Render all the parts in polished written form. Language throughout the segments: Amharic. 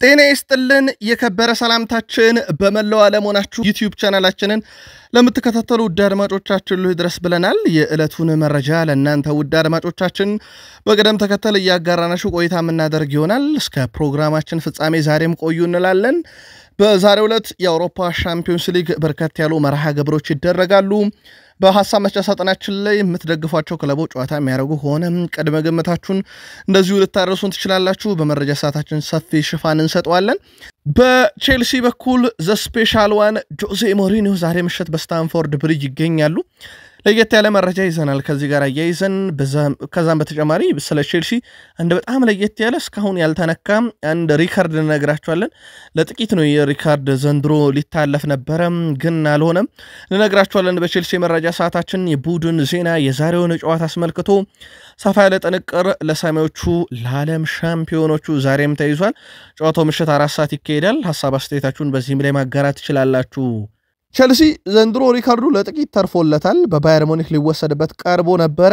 ጤና ይስጥልን የከበረ ሰላምታችን በመላው ዓለም ሆናችሁ ዩቲዩብ ቻናላችንን ለምትከታተሉ ውድ አድማጮቻችን ሁሉ ድረስ ብለናል። የዕለቱን መረጃ ለእናንተ ውድ አድማጮቻችን በቀደም ተከተል እያጋራናችሁ ቆይታ የምናደርግ ይሆናል። እስከ ፕሮግራማችን ፍጻሜ ዛሬም ቆዩ እንላለን። በዛሬው ዕለት የአውሮፓ ሻምፒዮንስ ሊግ በርከት ያሉ መርሃ ግብሮች ይደረጋሉ። በሐሳብ መስጫ ሳጥናችን ላይ የምትደግፏቸው ክለቦች ጨዋታ የሚያደርጉ ሆነ ቅድመ ግምታችሁን እንደዚሁ ልታደርሱን ትችላላችሁ። በመረጃ ሰዓታችን ሰፊ ሽፋን እንሰጠዋለን። በቼልሲ በኩል ዘ ስፔሻል ዋን ጆዜ ሞሪኒዮ ዛሬ ምሽት በስታንፎርድ ብሪጅ ይገኛሉ። ለየት ያለ መረጃ ይዘናል ከዚህ ጋር ያይዘን ከዛም በተጨማሪ ስለ ቼልሲ አንድ በጣም ለየት ያለ እስካሁን ያልተነካ አንድ ሪካርድ እንነግራችኋለን። ለጥቂት ነው የሪካርድ ዘንድሮ ሊታለፍ ነበር ግን አልሆነም። እንነግራችኋለን በቼልሲ መረጃ ሰዓታችን የቡድን ዜና የዛሬውን ጨዋታ አስመልክቶ ሰፋ ያለ ጥንቅር ለሰማዮቹ ለዓለም ሻምፒዮኖቹ ዛሬም ተይዟል። ጨዋታው ምሽት 4 ሰዓት ይካሄዳል። ሐሳብ አስተያየታችሁን በዚህም ላይ ማጋራት ትችላላችሁ። ቼልሲ ዘንድሮ ሪካርዱ ለጥቂት ተርፎለታል። በባየር ሙኒክ ሊወሰድበት ቀርቦ ነበር።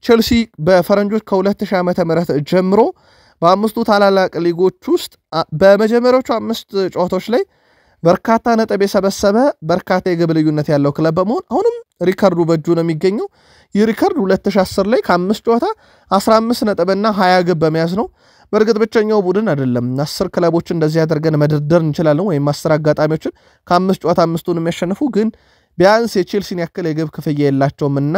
ቼልሲ በፈረንጆች ከ2000 ዓመተ ምህረት ጀምሮ በአምስቱ ታላላቅ ሊጎች ውስጥ በመጀመሪያዎቹ 5 ጨዋታዎች ላይ በርካታ ነጥብ የሰበሰበ በርካታ የግብ ልዩነት ያለው ክለብ በመሆን አሁንም ሪካርዱ በእጁ ነው የሚገኘው። ይህ ሪካርድ 2010 ላይ ከ5 ጨዋታ 15 ነጥብና 20 ግብ በመያዝ ነው። በርግጥ ብቸኛው ቡድን አይደለም። 10 ክለቦችን እንደዚህ አድርገን መደርደር እንችላለን ወይም 10 አጋጣሚዎችን ከ5 ጨዋታ 5ቱን የሚያሸንፉ ግን ቢያንስ የቼልሲን ያክል የግብ ክፍያ የላቸውምና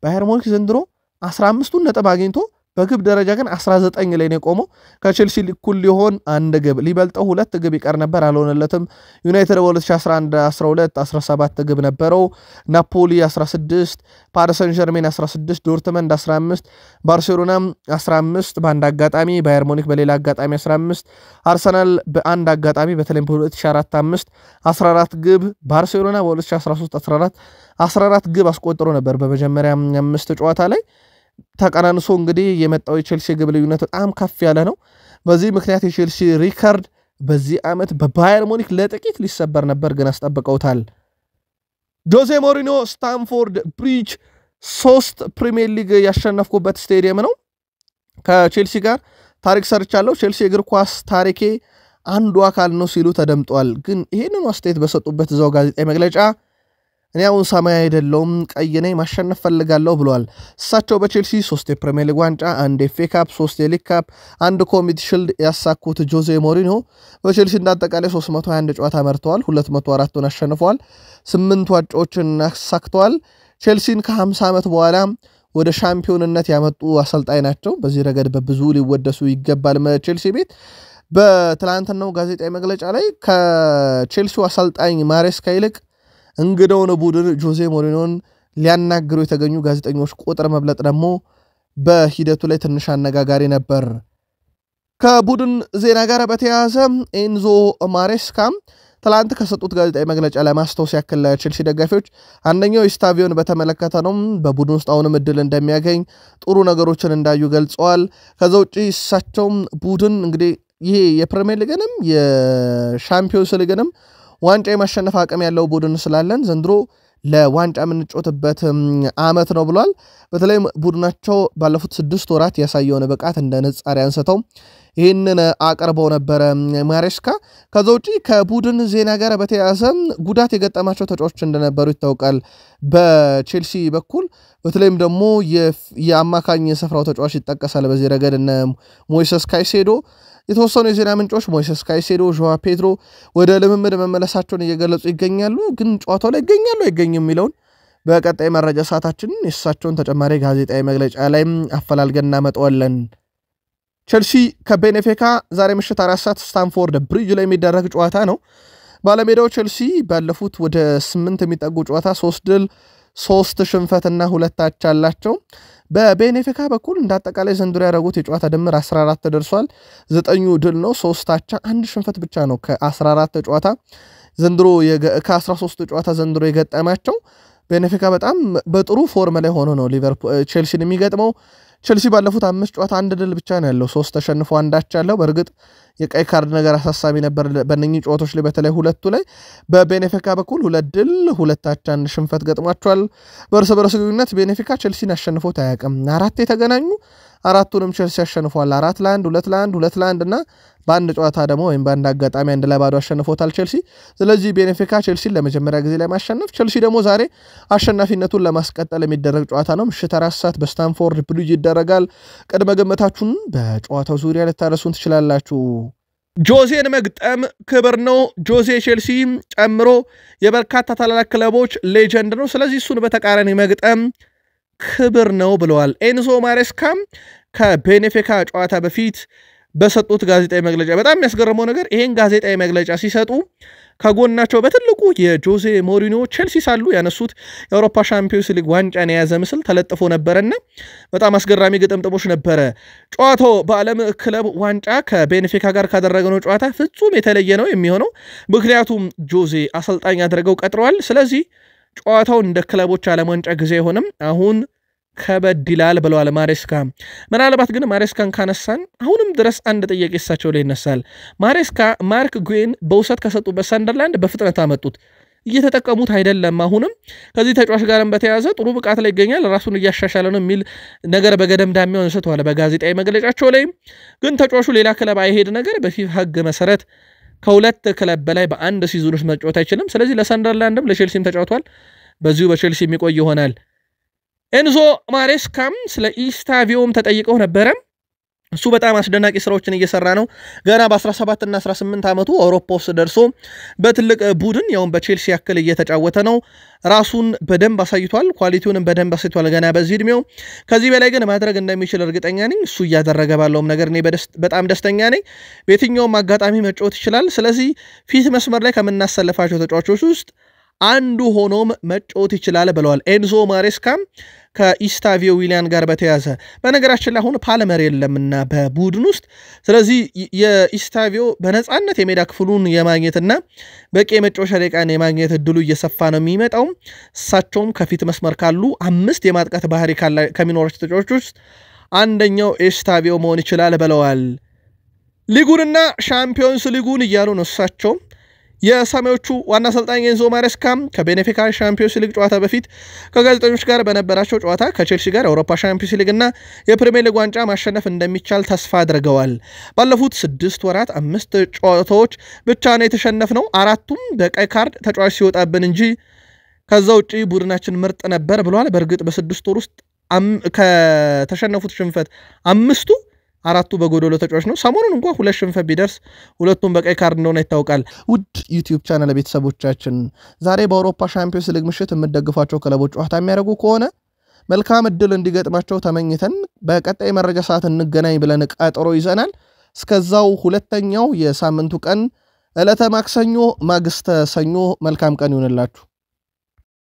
ባየር ሙኒክ ዘንድሮ 15ቱን ነጥብ አግኝቶ በግብ ደረጃ ግን 19 ላይ ነው የቆመው። ከቼልሲ እኩል ሊሆን አንድ ግብ ሊበልጠው 2 ግብ ይቀር ነበር አልሆነለትም። ዩናይትድ በ2011 12 17 ግብ ነበረው። ናፖሊ 16፣ ፓሪስ ሰን ዠርሜን 16፣ ዶርትመንድ 15፣ ባርሴሎና 15 በአንድ አጋጣሚ፣ ባየር ሙኒክ በሌላ አጋጣሚ 15፣ አርሰናል በአንድ አጋጣሚ በተለይም በ2004 5 14 ግብ፣ ባርሴሎና በ2013 14 ግብ አስቆጥሮ ነበር በመጀመሪያ 5 ጨዋታ ላይ። ተቀናንሶ እንግዲህ የመጣው የቼልሲ ግብ ልዩነት በጣም ከፍ ያለ ነው። በዚህ ምክንያት የቼልሲ ሪካርድ በዚህ ዓመት በባየር ሙኒክ ለጥቂት ሊሰበር ነበር ግን አስጠብቀውታል። ጆዜ ሞሪኒዮ ስታንፎርድ ብሪጅ 3 ፕሪሚየር ሊግ ያሸነፍኩበት ስቴዲየም ነው። ከቼልሲ ጋር ታሪክ ሰርቻለሁ። ቼልሲ እግር ኳስ ታሪኬ አንዱ አካል ነው ሲሉ ተደምጧል። ግን ይሄንን አስተያየት በሰጡበት እዛው ጋዜጣዊ መግለጫ እኔ አሁን ሰማይ አይደለሁም ቀይ ነኝ ማሸነፍ ፈልጋለሁ ብለዋል። እሳቸው በቼልሲ 3 የፕሪሚየር ሊግ ዋንጫ፣ 1 ኤፍኤ ካፕ፣ 3 የሊግ ካፕ፣ 1 ኮሚቲ ሺልድ ያሳኩት ጆዜ ሞሪኒዮ በቼልሲ እንዳጠቃላይ 321 ጨዋታ መርተዋል። 204ቱን አሸንፈዋል። 8 ዋንጫዎችን አሳክተዋል። ቼልሲን ከ50 ዓመት በኋላ ወደ ሻምፒዮንነት ያመጡ አሰልጣኝ ናቸው። በዚህ ረገድ በብዙ ሊወደሱ ይገባል። ቼልሲ ቤት በትላንትናው ጋዜጣዊ መግለጫ ላይ ከቼልሲው አሰልጣኝ ማሬስካ ይልቅ እንግዳውን ቡድን ጆዜ ሞሪኒዮን ሊያናግሩ የተገኙ ጋዜጠኞች ቁጥር መብለጥ ደግሞ በሂደቱ ላይ ትንሽ አነጋጋሪ ነበር። ከቡድን ዜና ጋር በተያያዘ ኤንዞ ማሬስካ ትላንት ከሰጡት ጋዜጣዊ መግለጫ ለማስታወስ ያክል ቼልሲ ደጋፊዎች አንደኛው ኢስታቪዮን በተመለከተ ነው። በቡድን ውስጥ አሁንም እድል እንደሚያገኝ ጥሩ ነገሮችን እንዳዩ ገልጸዋል። ከዛ ውጪ እሳቸውም ቡድን እንግዲህ ይሄ የፕሪሚየር ሊግንም የሻምፒዮንስ ሊግንም ዋንጫ የማሸነፍ አቅም ያለው ቡድን ስላለን ዘንድሮ ለዋንጫ የምንጮትበት ዓመት ነው ብሏል። በተለይም ቡድናቸው ባለፉት 6 ወራት ያሳየውን ብቃት እንደ ንጻሪ አንስተው ይህንን አቀርበው ነበረ ማሬስካ። ከዛ ውጪ ከቡድን ዜና ጋር በተያያዘ ጉዳት የገጠማቸው ተጫዋቾች እንደነበሩ ይታወቃል። በቼልሲ በኩል በተለይም ደግሞ የአማካኝ ስፍራው ተጫዋች ይጠቀሳል። በዚህ ረገድ እነ ሞይሰስ ካይሴዶ የተወሰኑ የዜና ምንጮች ሞይሰስ ካይሴዶ፣ ጆዋ ፔድሮ ወደ ልምምድ መመለሳቸውን እየገለጹ ይገኛሉ። ግን ጨዋታው ላይ ይገኛሉ አይገኙም የሚለውን በቀጣይ መረጃ ሰዓታችን የእሳቸውን ተጨማሪ ጋዜጣዊ መግለጫ ላይ አፈላልገን እናመጣዋለን። ቼልሲ ከቤኔፊካ ዛሬ ምሽት 4 ሰዓት ስታንፎርድ ብሪጅ ላይ የሚደረግ ጨዋታ ነው። ባለሜዳው ቼልሲ ባለፉት ወደ 8 የሚጠጉ ጨዋታ 3 ድል 3 ሽንፈትና 2 አቻ አላቸው። በቤኔፊካ በኩል እንዳጠቃላይ ዘንድሮ ያደረጉት የጨዋታ ድምር 14 ደርሷል። 9 ድል ነው፣ 3 አቻ፣ 1 ሽንፈት ብቻ ነው ከ14 ጨዋታ ዘንድሮ ከ13 ጨዋታ ዘንድሮ የገጠማቸው። ቤኔፊካ በጣም በጥሩ ፎርም ላይ ሆኖ ነው ሊቨርፑል ቼልሲን የሚገጥመው። ቼልሲ ባለፉት 5 ጨዋታ 1 ድል ብቻ ነው ያለው፣ 3 ተሸንፎ 1 አቻ ያለው። በእርግጥ የቀይ ካርድ ነገር አሳሳቢ ነበር በእነኚህ ጨዋታዎች ላይ በተለይ ሁለቱ ላይ። በቤኔፊካ በኩል 2 ድል 2 አቻ 1 ሽንፈት ገጥሟቸዋል። በእርስ በርስ ግንኙነት ቤኔፊካ ቼልሲን አሸንፎት አያውቅም። 4 የተገናኙ አራቱንም ቸልሲ አሸንፏል 4-1 2-1 2-1 እና በአንድ ጨዋታ ደግሞ ወይም በአንድ አጋጣሚ 1-2 አሸንፎታል ቸልሲ ስለዚህ ቤኔፊካ ቸልሲን ለመጀመሪያ ጊዜ ለማሸነፍ ቸልሲ ደግሞ ዛሬ አሸናፊነቱን ለማስቀጠል የሚደረግ ጨዋታ ነው ምሽት 4 ሰዓት በስታንፎርድ ብሪጅ ይደረጋል ቅድመ ግምታችሁን በጨዋታው ዙሪያ ልታደርሱን ትችላላችሁ ጆዜን መግጠም ክብር ነው ጆዜ ቸልሲ ጨምሮ የበርካታ ታላላቅ ክለቦች ሌጀንድ ነው ስለዚህ እሱን በተቃራኒ መግጠም ክብር ነው ብለዋል ኤንዞ ማሬስካም ከቤኔፊካ ጨዋታ በፊት በሰጡት ጋዜጣዊ መግለጫ በጣም የሚያስገርመው ነገር ይሄን ጋዜጣዊ መግለጫ ሲሰጡ ከጎናቸው በትልቁ የጆዜ ሞሪኒዮ ቸልሲ ሳሉ ያነሱት የአውሮፓ ሻምፒዮንስ ሊግ ዋንጫን የያዘ ምስል ተለጥፎ ነበርና በጣም አስገራሚ ግጥምጥሞች ነበረ ጨዋታው በዓለም ክለብ ዋንጫ ከቤኔፊካ ጋር ካደረገው ጨዋታ ፍጹም የተለየ ነው የሚሆነው ምክንያቱም ጆዜ አሰልጣኝ አድርገው ቀጥረዋል ስለዚህ ጨዋታው እንደ ክለቦች ዓለም ዋንጫ ጊዜ ሆነም አሁን ከበድ ይላል ብለዋል ማሬስካ ምናልባት ግን ማሬስካን ካነሳን አሁንም ድረስ አንድ ጥያቄ እሳቸው ላይ ይነሳል ማሬስካ ማርክ ጉዌን በውሰት ከሰጡበት ሰንደርላንድ በፍጥነት አመጡት እየተጠቀሙት አይደለም አሁንም ከዚህ ተጫዋች ጋርም በተያያዘ ጥሩ ብቃት ላይ ይገኛል ራሱን እያሻሻለ ነው የሚል ነገር በገደምዳሜው አንስተዋል በጋዜጣዊ መግለጫቸው ላይ ግን ተጫዋቹ ሌላ ክለብ አይሄድ ነገር በፊፋ ህግ መሰረት ከሁለት ክለብ በላይ በአንድ ሲዝን ውስጥ መጫወት አይችልም ስለዚህ ለሰንደርላንድም ለቸልሲም ተጫውቷል በዚሁ በቸልሲ የሚቆይ ይሆናል ኤንዞ ማሬስካም ስለ ኢስታቪዮም ተጠይቀው ነበር እሱ በጣም አስደናቂ ስራዎችን እየሰራ ነው ገና በ17 እና 18 ዓመቱ አውሮፓ ውስጥ ደርሶ በትልቅ ቡድን ያውን በቸልሲ ያክል እየተጫወተ ነው ራሱን በደንብ አሳይቷል ኳሊቲውንም በደንብ አሳይቷል ገና በዚህ እድሜው ከዚህ በላይ ግን ማድረግ እንደሚችል እርግጠኛ ነኝ እሱ እያደረገ ባለውም ነገር እኔ በጣም ደስተኛ ነኝ በየትኛውም አጋጣሚ መጫወት ይችላል ስለዚህ ፊት መስመር ላይ ከምናሰለፋቸው ተጫዋቾች ውስጥ አንዱ ሆኖም መጫወት ይችላል ብለዋል ኤንዞ ማሬስካም ከኢስታቪዮ ዊሊያን ጋር በተያዘ በነገራችን ላይ አሁን ፓልመር የለምና በቡድን ውስጥ ስለዚህ የኢስታቪዮ በነፃነት የሜዳ ክፍሉን የማግኘትና በቂ የመጫወቻ ደቂቃን የማግኘት እድሉ እየሰፋ ነው የሚመጣው እሳቸውም ከፊት መስመር ካሉ 5 የማጥቃት ባህሪ ከሚኖራቸው ተጫዋቾች ውስጥ አንደኛው ኢስታቪዮ መሆን ይችላል ብለዋል ሊጉንና ሻምፒዮንስ ሊጉን እያሉ ነው እሳቸው የሰማዮቹ ዋና አሰልጣኝ ኤንዞ ማሬስካም ከቤኔፊካ ሻምፒዮንስ ሊግ ጨዋታ በፊት ከጋዜጠኞች ጋር በነበራቸው ጨዋታ ከቸልሲ ጋር የአውሮፓ ሻምፒዮንስ ሊግ እና የፕሪሚየር ሊግ ዋንጫ ማሸነፍ እንደሚቻል ተስፋ አድርገዋል ባለፉት 6 ወራት 5 ጨዋታዎች ብቻ ነው የተሸነፍነው አራቱም በቀይ ካርድ ተጫዋች ሲወጣብን እንጂ ከዛ ውጪ ቡድናችን ምርጥ ነበር ብለዋል በእርግጥ በ6 ወር ውስጥ ከተሸነፉት ሽንፈት 5ቱ አራቱ በጎዶሎ ተጫዋች ነው ሰሞኑን እንኳን ሁለት ሽንፈት ቢደርስ ሁለቱም በቀይ ካርድ እንደሆነ ይታወቃል ውድ ዩቲዩብ ቻናል ቤተሰቦቻችን ዛሬ በአውሮፓ ሻምፒዮንስ ሊግ ምሽት የምትደግፏቸው ክለቦች ጨዋታ የሚያደርጉ ከሆነ መልካም እድል እንዲገጥማቸው ተመኝተን በቀጣይ መረጃ ሰዓት እንገናኝ ብለን ቀጠሮ ይዘናል እስከዛው ሁለተኛው የሳምንቱ ቀን ዕለተ ማክሰኞ ማግስተ ሰኞ መልካም ቀን ይሁንላችሁ